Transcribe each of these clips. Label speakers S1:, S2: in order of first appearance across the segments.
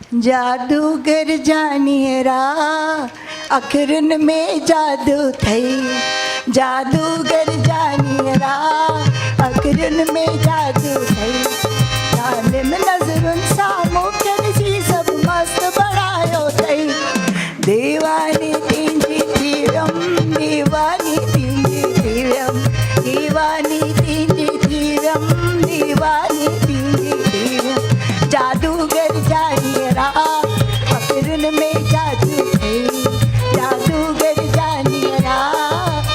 S1: जादूगर जानियरा अखरन में जादू थई। जादूगर जानियरा अखरन में जादू थई। जालिम नजरुन सामो कनसी सब मस्त बड़ायो थई। दीवानी तींजी तीरम दीवानी तींजी तीरम दीवानी तींजी तीरम दीवानी तींजी तीरम। जादूगर जानियरा अखरन में जादू थई। जादूगर जानियरा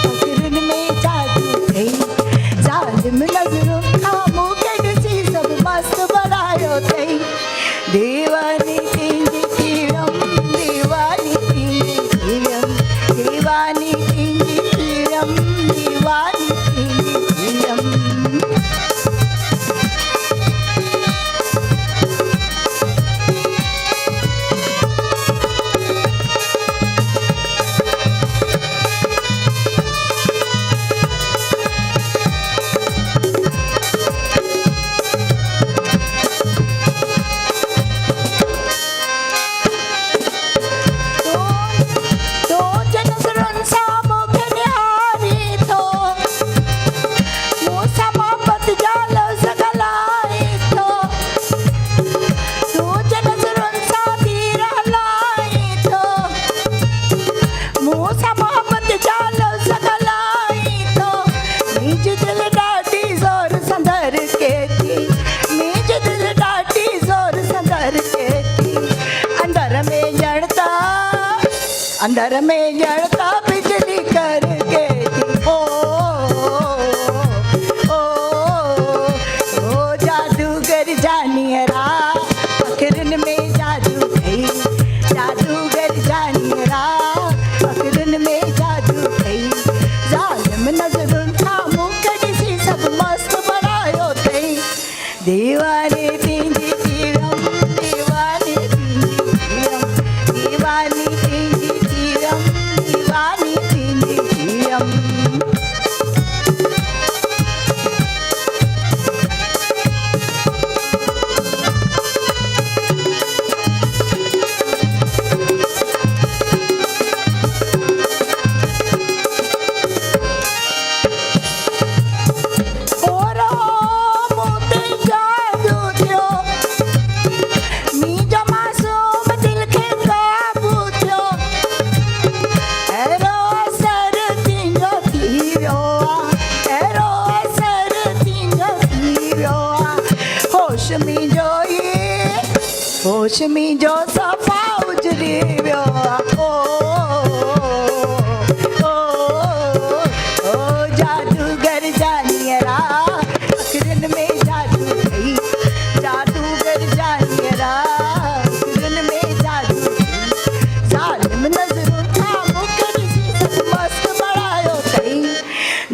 S1: अखरन में जादू थई। जालिम नजरों खामो कनसी सब मस्त बनायो थई। दीवानी तींजी तीरम दीवानी तींजी तीरम दीवानी तींजी तीरम दीवानी तींजी तीरम। अंदर में जड़ता बिजली करके ओ जादूगर जानियरा अखरन में जादू थई। जादूगर जानियरा अखरन में जादू थई। जालिम नजरुन खामो कनसी सब मस्त बनायो थई। दीवानी तींजी तीरम दीवानी तींजी तीरम दीवानी तींजी तीरम दीवानी तींजी तीरम। होश में जो सफा उजरी वियो जादूगर जानियरा अखरन में जादू थई। जादूगर जानियरा अखरन में जादू थई। जालिम नजरुन खामो कनसी सब मस्त बनायो थई।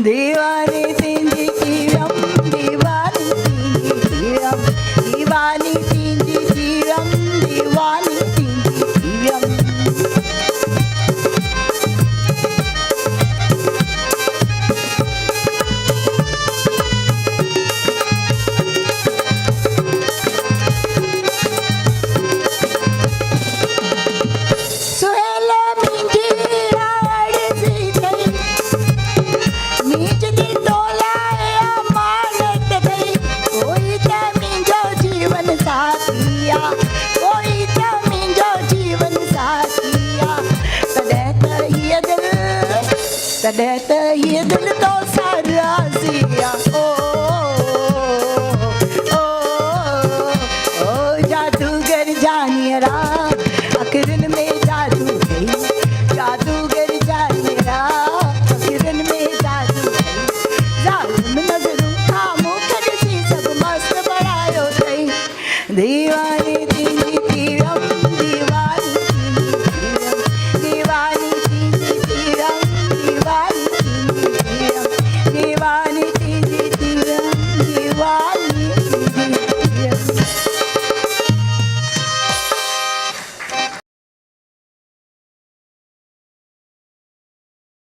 S1: दीवानी तींजी तीरम दीवानी तींजी तीरम दीवानी तींजी तीरम दीवानी तींजी तीरम। सुहेला मिंजी रावड़ी थई। मीज दी तोलाया मानत थई। कोई त मिंजो जीवन साथिया कोई त मिंजो जीवन साथिया। तॾहिं त ये दिल तो